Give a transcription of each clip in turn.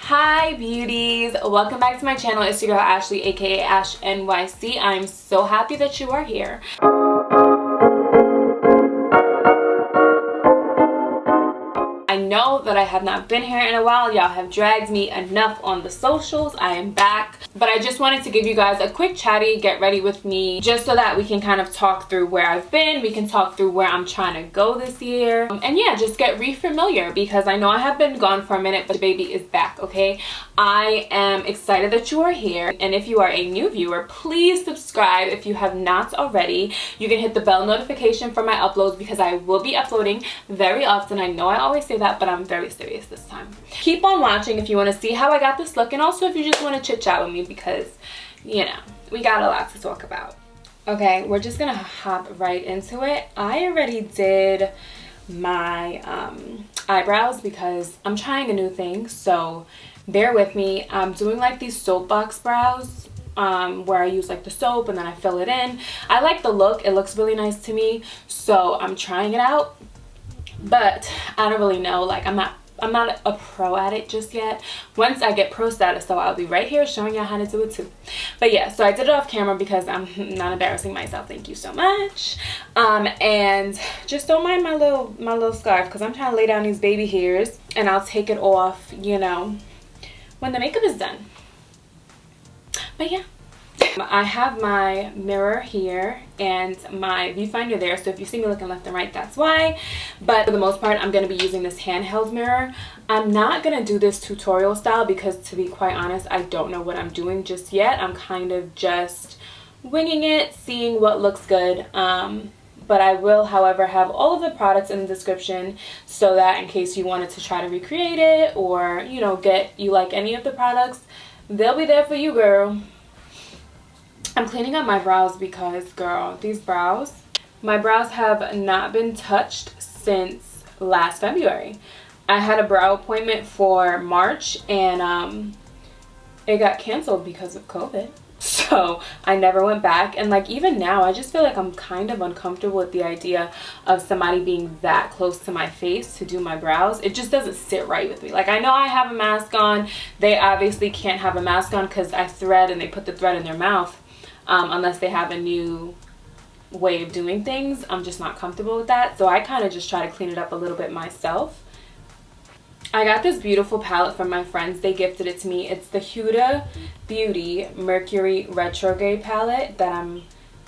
Hi beauties, welcome back to my channel. It's your girl Ashley, aka ashhNYC. I'm so happy that you are here. I know that I have not been here in a while. Y'all have dragged me enough on the socials. I am back, but I just wanted to give you guys a quick chatty get ready with me, just so that we can kind of talk through where I've been. We can talk through where I'm trying to go this year, and yeah, just get re-familiar, because I know I have been gone for a minute, but the baby is back. Okay, I am excited that you are here, and if you are a new viewer, please subscribe if you have not already. You can hit the bell notification for my uploads, because I will be uploading very often. I know I always say that, but I'm very serious this time. Keep on watching if you want to see how I got this look, and also if you just want to chit chat with me, because you know we got a lot to talk about. Okay, we're just gonna hop right into it. I already did my eyebrows because I'm trying a new thing, so bear with me. I'm doing like these soapbox brows where I use like the soap and then I fill it in. I like the look, it looks really nice to me, so I'm trying it out, but I don't really know, like I'm not a pro at it just yet. Once I get pro status, so I'll be right here showing y'all how to do it too. But yeah, so I did it off camera because I'm not embarrassing myself. Thank you so much. And just don't mind my little scarf, because I'm trying to lay down these baby hairs, and I'll take it off, you know, when the makeup is done. But yeah, I have my mirror here and my viewfinder there, so if you see me looking left and right, that's why. But for the most part, I'm going to be using this handheld mirror. I'm not going to do this tutorial style because, to be quite honest, I don't know what I'm doing just yet. I'm kind of just winging it, seeing what looks good. But I will, however, have all of the products in the description, so that in case you wanted to try to recreate it, or you know, you like any of the products, they'll be there for you, girl. I'm cleaning up my brows because, girl, my brows have not been touched since last February. I had a brow appointment for March, and it got canceled because of COVID. So I never went back, and like even now I just feel like I'm kind of uncomfortable with the idea of somebody being that close to my face to do my brows. It just doesn't sit right with me. Like, I know I have a mask on. They obviously can't have a mask on because I thread and they put the thread in their mouth. Unless they have a new way of doing things. I'm just not comfortable with that, so I kind of just try to clean it up a little bit myself. I got this beautiful palette from my friends. They gifted it to me. It's the Huda Beauty Mercury Retrograde palette that I'm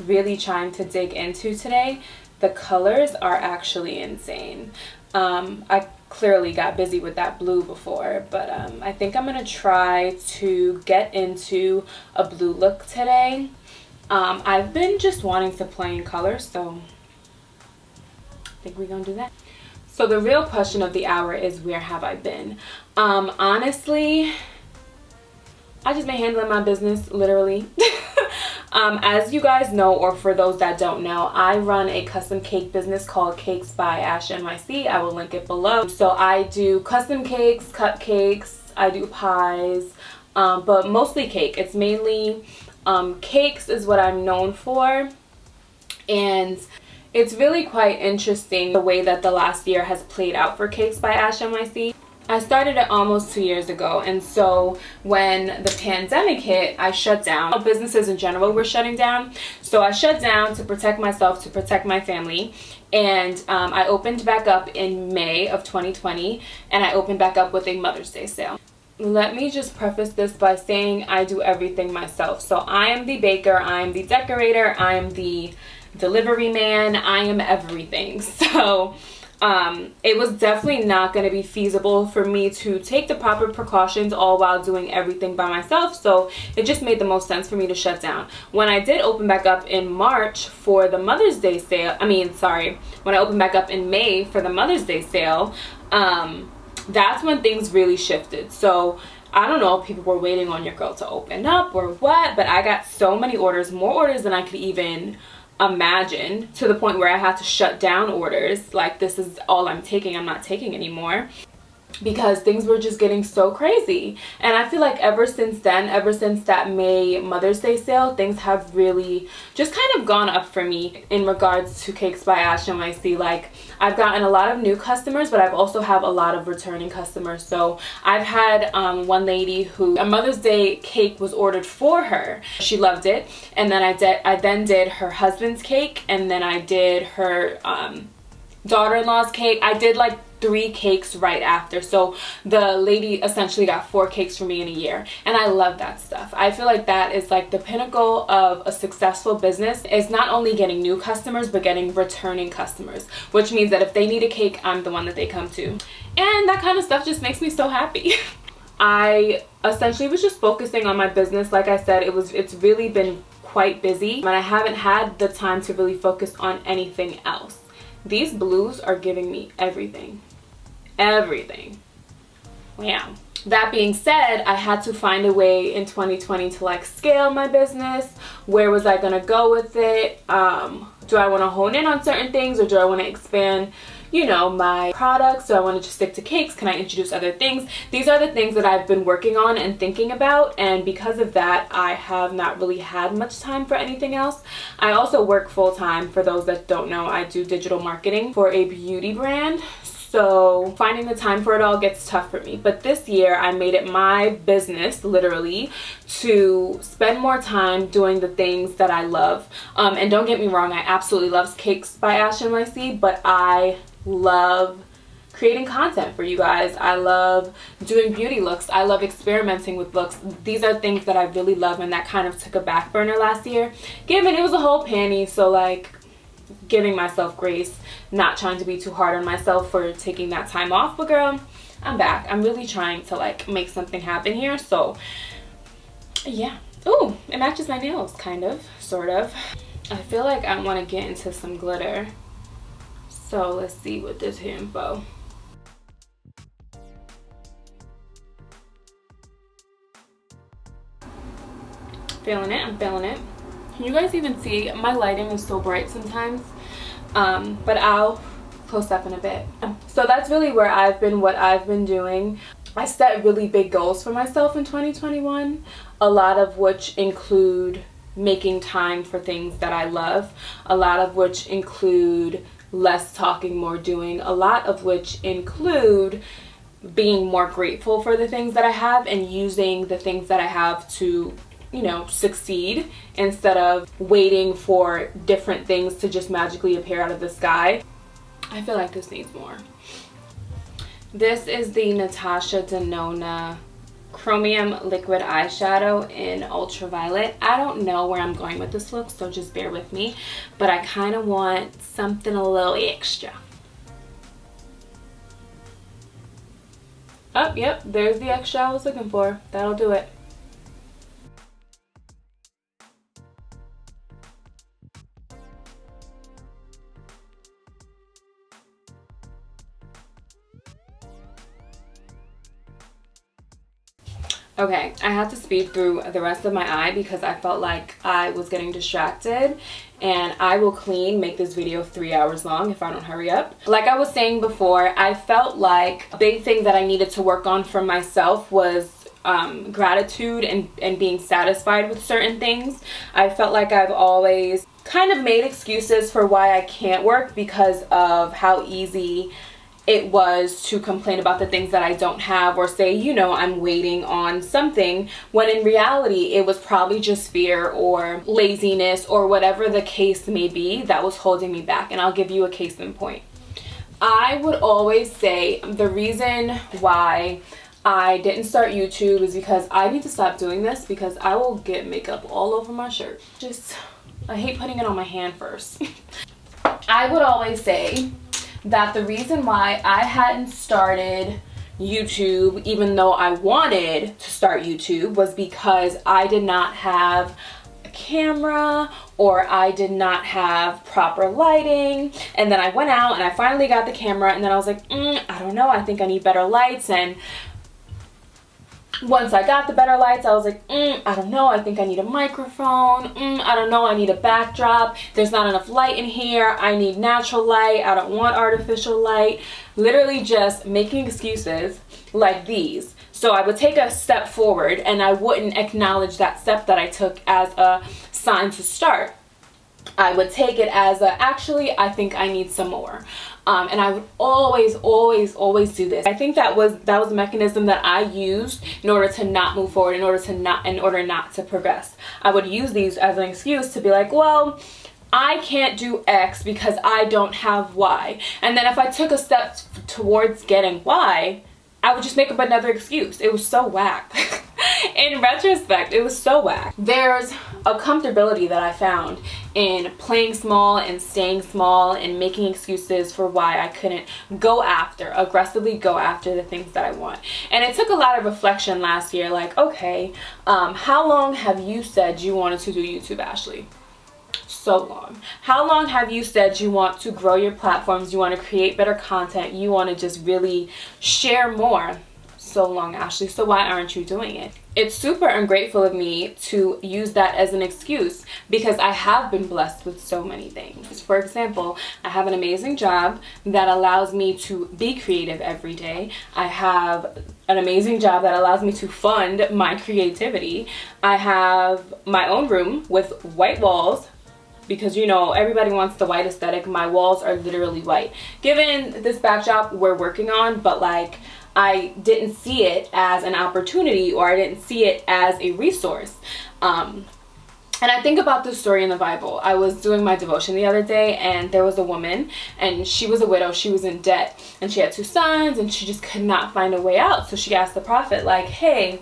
really trying to dig into today. The colors are actually insane. I clearly got busy with that blue before, but I think I'm gonna try to get into a blue look today. I've been just wanting to play in colors, so I think we're gonna do that. So the real question of the hour is, where have I been? Honestly, I just been handling my business, literally. As you guys know, or for those that don't know, I run a custom cake business called Cakes by ashhNYC. I will link it below. So I do custom cakes, cupcakes, I do pies, but mostly cake. It's mainly cakes is what I'm known for, and it's really quite interesting the way that the last year has played out for Cakes by ashhNYC. I started it almost 2 years ago, and so when the pandemic hit, I shut down. Businesses in general were shutting down, so I shut down to protect myself, to protect my family, and I opened back up in May of 2020, and I opened back up with a Mother's Day sale. Let me just preface this by saying I do everything myself. So I am the baker, I am the decorator, I am the delivery man, I am everything. So it was definitely not going to be feasible for me to take the proper precautions all while doing everything by myself, so it just made the most sense for me to shut down. When I did open back up in March for the Mother's Day sale, when I opened back up in May for the Mother's Day sale, that's when things really shifted. So I don't know if people were waiting on your girl to open up or what, but I got so many orders, more orders than I could even imagine, to the point where I had to shut down orders. Like, this is all I'm taking, I'm not taking anymore. because things were just getting so crazy. And I feel like ever since then, ever since that May Mother's Day sale, things have really just kind of gone up for me in regards to Cakes by ashhNYC. Like, I've gotten a lot of new customers, but I've also have a lot of returning customers. So I've had one lady who a Mother's Day cake was ordered for her. She loved it, and then I then did her husband's cake, and then I did her daughter-in-law's cake. I did like 3 cakes right after. So the lady essentially got 4 cakes for me in a year, and I love that stuff. I feel like that is like the pinnacle of a successful business, is not only getting new customers but getting returning customers, which means that if they need a cake, I'm the one that they come to, and that kind of stuff just makes me so happy. I essentially was just focusing on my business. Like I said, it's really been quite busy, and I haven't had the time to really focus on anything else. These blues are giving me everything. Everything. Wow. That being said, I had to find a way in 2020 to like scale my business. Where was I gonna go with it? Do I want to hone in on certain things, or do I want to expand, you know, my products? Do I want to just stick to cakes? Can I introduce other things? These are the things that I've been working on and thinking about, and because of that, I have not really had much time for anything else. I also work full-time. For those that don't know, I do digital marketing for a beauty brand. So finding the time for it all gets tough for me. But this year I made it my business, literally, to spend more time doing the things that I love. And don't get me wrong, I absolutely love Cakes by ashhNYC, but I love creating content for you guys. I love doing beauty looks. I love experimenting with looks. These are things that I really love, and that kind of took a back burner last year, given it was a whole panty. So like, giving myself grace, not trying to be too hard on myself for taking that time off. But girl, I'm back. I'm really trying to like make something happen here. So yeah. Ooh, it matches my nails, kind of, sort of. I feel like I want to get into some glitter, so let's see what this here info. Feeling it. I'm feeling it. Can you guys even see? My lighting is so bright sometimes, but I'll close up in a bit. So that's really where I've been, what I've been doing. I set really big goals for myself in 2021, a lot of which include making time for things that I love, a lot of which include less talking, more doing, a lot of which include being more grateful for the things that I have and using the things that I have to, you know, succeed, instead of waiting for different things to just magically appear out of the sky. I feel like this needs more. This is the Natasha Denona Chromium Liquid Eyeshadow in Ultraviolet. I don't know where I'm going with this look, so just bear with me, but I kind of want something a little extra. Oh, yep, there's the extra I was looking for. That'll do it. Okay, I had to speed through the rest of my eye because I felt like I was getting distracted, and I will make this video 3 hours long if I don't hurry up. Like I was saying before, I felt like a big thing that I needed to work on for myself was gratitude and being satisfied with certain things. I felt like I've always kind of made excuses for why I can't work because of how easy it was to complain about the things that I don't have, or say, you know, I'm waiting on something, when in reality it was probably just fear or laziness or whatever the case may be that was holding me back. And I'll give you a case in point. I would always say the reason why I didn't start YouTube is because I need to stop doing this, because I will get makeup all over my shirt. I hate putting it on my hand first. I would always say that the reason why I hadn't started YouTube, even though I wanted to start YouTube, was because I did not have a camera, or I did not have proper lighting. And then I went out and I finally got the camera, and then I was like, I don't know, I think I need better lights. And once I got the better lights, I was like, I don't know, I think I need a microphone. I don't know, I need a backdrop. There's not enough light in here. I need natural light. I don't want artificial light. Literally just making excuses like these. So I would take a step forward and I wouldn't acknowledge that step that I took as a sign to start. I would take it as actually, I think I need some more. And I would always do this. I think that was a mechanism that I used in order to not move forward, in order not to progress. I would use these as an excuse to be like, well, I can't do X because I don't have Y. And then if I took a step towards getting Y, I would just make up another excuse. It was so whack. In retrospect, it was so whack. There's a comfortability that I found in playing small and staying small and making excuses for why I couldn't aggressively go after the things that I want. And it took a lot of reflection last year, like, okay, how long have you said you wanted to do YouTube, Ashley? So long. How long have you said you want to grow your platforms, you want to create better content, you want to just really share more? So long, Ashley. So why aren't you doing it? It's super ungrateful of me to use that as an excuse because I have been blessed with so many things. For example, I have an amazing job that allows me to be creative every day. I have an amazing job that allows me to fund my creativity. I have my own room with white walls, because you know everybody wants the white aesthetic. My walls are literally white. Given this backdrop we're working on, but like I didn't see it as an opportunity, or I didn't see it as a resource. And I think about this story in the Bible. I was doing my devotion the other day and there was a woman and she was a widow. She was in debt and she had 2 sons and she just could not find a way out. So she asked the prophet like, hey,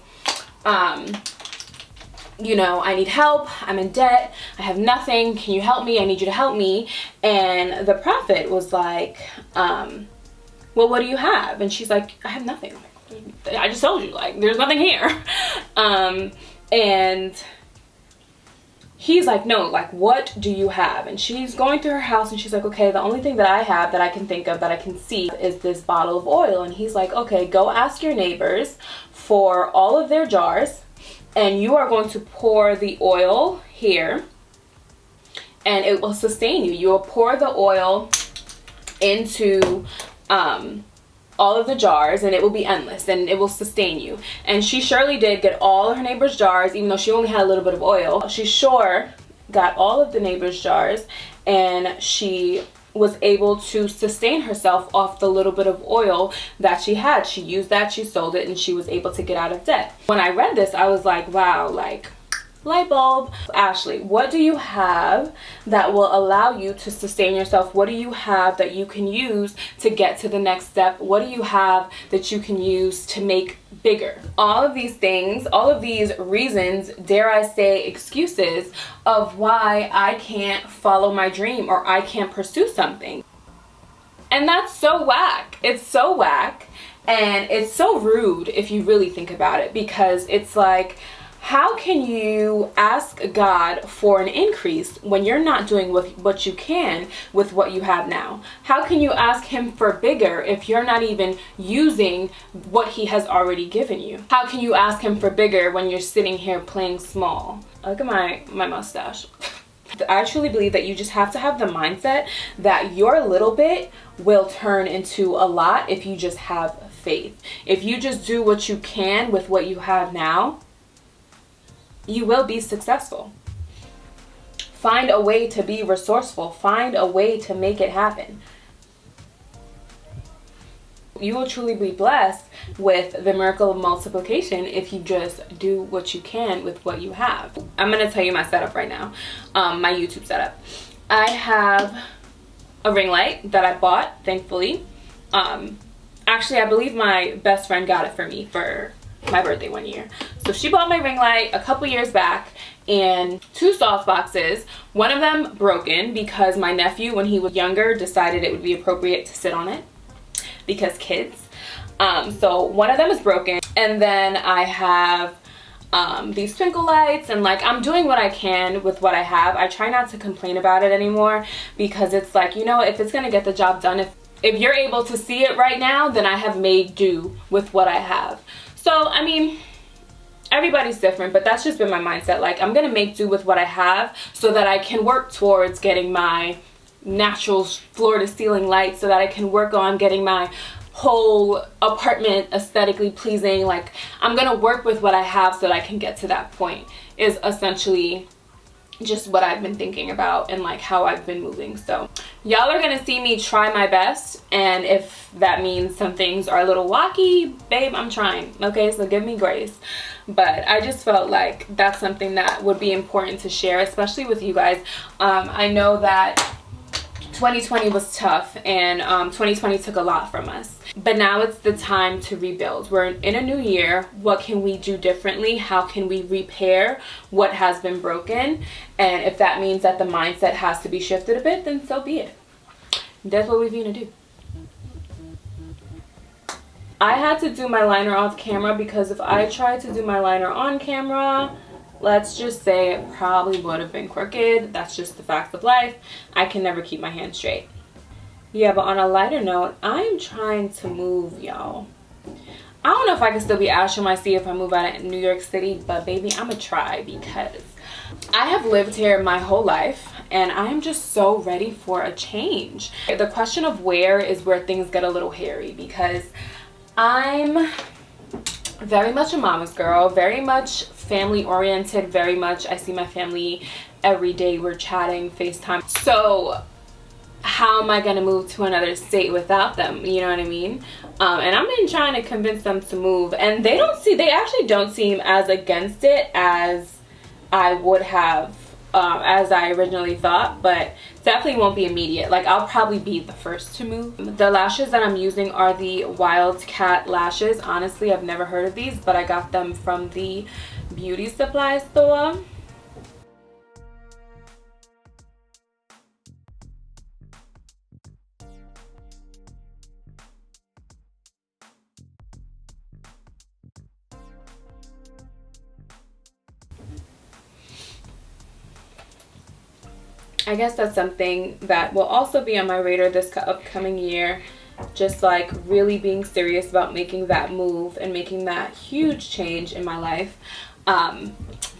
you know, I need help. I'm in debt. I have nothing. Can you help me? I need you to help me. And the prophet was like, well, what do you have? And she's like, I have nothing. I just told you, like, there's nothing here. And he's like, no, like, what do you have? And she's going through her house and she's like, okay, the only thing that I have that I can think of, that I can see, is this bottle of oil. And he's like, okay, go ask your neighbors for all of their jars and you are going to pour the oil here and it will sustain you. You will pour the oil into all of the jars and it will be endless and it will sustain you. And she surely did get all her neighbors' jars, even though she only had a little bit of oil. She sure got all of the neighbors' jars and she was able to sustain herself off the little bit of oil that she had. She used that, she sold it, and she was able to get out of debt. When I read this, I was like, wow, like, light bulb. Ashley, what do you have that will allow you to sustain yourself? What do you have that you can use to get to the next step? What do you have that you can use to make bigger? All of these things, all of these reasons, dare I say excuses of why I can't follow my dream or I can't pursue something. And that's so whack. It's so whack and it's so rude if you really think about it, because it's like, how can you ask God for an increase when you're not doing what you can with what you have now? How can you ask him for bigger if you're not even using what he has already given you? How can you ask him for bigger when you're sitting here playing small? Look at my mustache. I truly believe that you just have to have the mindset that your little bit will turn into a lot if you just have faith. If you just do what you can with what you have now, you will be successful. Find a way to be resourceful. Find a way to make it happen. You will truly be blessed with the miracle of multiplication if you just do what you can with what you have. I'm going to tell you my setup right now, my YouTube setup. I have a ring light that I bought, thankfully. Actually, I believe my best friend got it for me for my birthday one year. So she bought my ring light a couple years back and 2 soft boxes. One of them broken because my nephew, when he was younger, decided it would be appropriate to sit on it because kids. So one of them is broken, and then I have these twinkle lights, and like, I'm doing what I can with what I have. I try not to complain about it anymore because it's like, you know, if it's gonna get the job done, if you're able to see it right now, then I have made do with what I have. So, I mean, everybody's different, but that's just been my mindset. Like, I'm gonna make do with what I have so that I can work towards getting my natural floor to ceiling lights, so that I can work on getting my whole apartment aesthetically pleasing. Like, I'm gonna work with what I have so that I can get to that point, is essentially just what I've been thinking about and like how I've been moving. So y'all are gonna see me try my best, and if that means some things are a little wacky, babe, I'm trying, okay? So give me grace. But I just felt like that's something that would be important to share, especially with you guys. I know that 2020 was tough, and 2020 took a lot from us, but now it's the time to rebuild. We're in a new year. What can we do differently? How can we repair what has been broken? And if that means that the mindset has to be shifted a bit, then so be it. That's what we're gonna do. I had to do my liner off camera because if I tried to do my liner on camera, let's just say it probably would have been crooked. That's just the facts of life. I can never keep my hand straight. Yeah, but on a lighter note, I'm trying to move, y'all. I don't know if I can still be ashhNYC if I move out of New York City, but baby, I'm gonna try, because I have lived here my whole life and I am just so ready for a change. The question of where is where things get a little hairy, because I'm very much a mama's girl, very much family oriented, very much I see my family every day. We're chatting, FaceTime. So how am I gonna move to another state without them? You know what I mean? And I've been trying to convince them to move, and they actually don't seem as against it as I would have, as I originally thought, but definitely won't be immediate. Like, I'll probably be the first to move. The lashes that I'm using are the Wildcat lashes. Honestly, I've never heard of these, but I got them from the beauty supply store. I guess that's something that will also be on my radar this upcoming year. Just like really being serious about making that move and making that huge change in my life.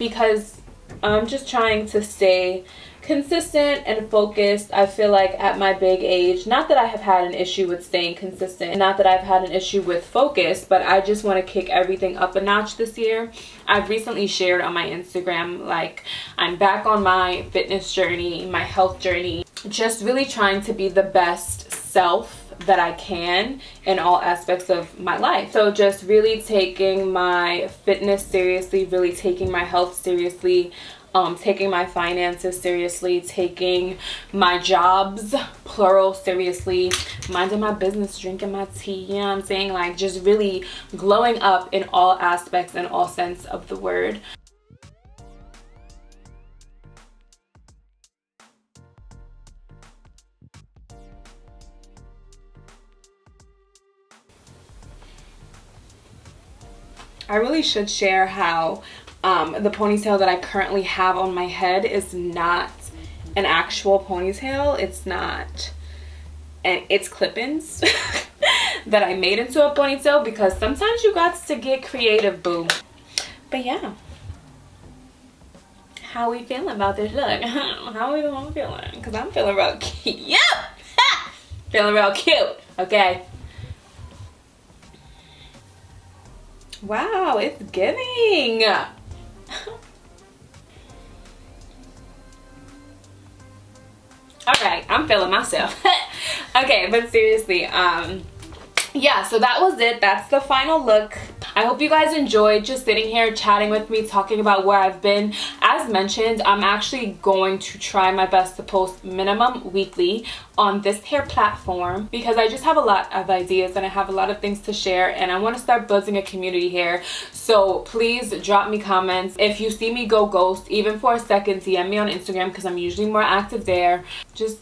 Because I'm just trying to stay consistent and focused. I feel like at my big age, not that I have had an issue with staying consistent, not that I've had an issue with focus, but I just want to kick everything up a notch this year. I've recently shared on my Instagram, like, I'm back on my fitness journey, my health journey, just really trying to be the best self that I can in all aspects of my life. So just really taking my fitness seriously, really taking my health seriously, taking my finances seriously, taking my jobs, plural, seriously, minding my business, drinking my tea, you know what I'm saying? Like, just really glowing up in all aspects and all sense of the word. I really should share how the ponytail that I currently have on my head is not an actual ponytail. It's not, and it's clip-ins that I made into a ponytail, because sometimes you got to get creative, boo. But yeah, how we feeling about this look? How we feeling? Because I'm feeling real cute. Feeling real cute, okay? Wow, it's giving. Alright, I'm feeling myself. Okay, but seriously, yeah, so that was it. That's the final look. I hope you guys enjoyed just sitting here chatting with me, talking about where I've been. As mentioned, I'm actually going to try my best to post minimum weekly on this hair platform, because I just have a lot of ideas and I have a lot of things to share, and I want to start building a community here. So please drop me comments. If you see me go ghost even for a second, DM me on Instagram, because I'm usually more active there. Just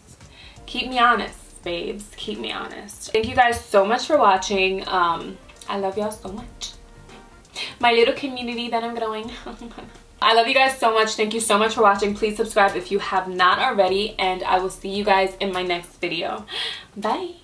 keep me honest, babes. Keep me honest. Thank you guys so much for watching. I love y'all so much. My little community that I'm growing. I love you guys so much. Thank you so much for watching. Please subscribe if you have not already, and I will see you guys in my next video. Bye.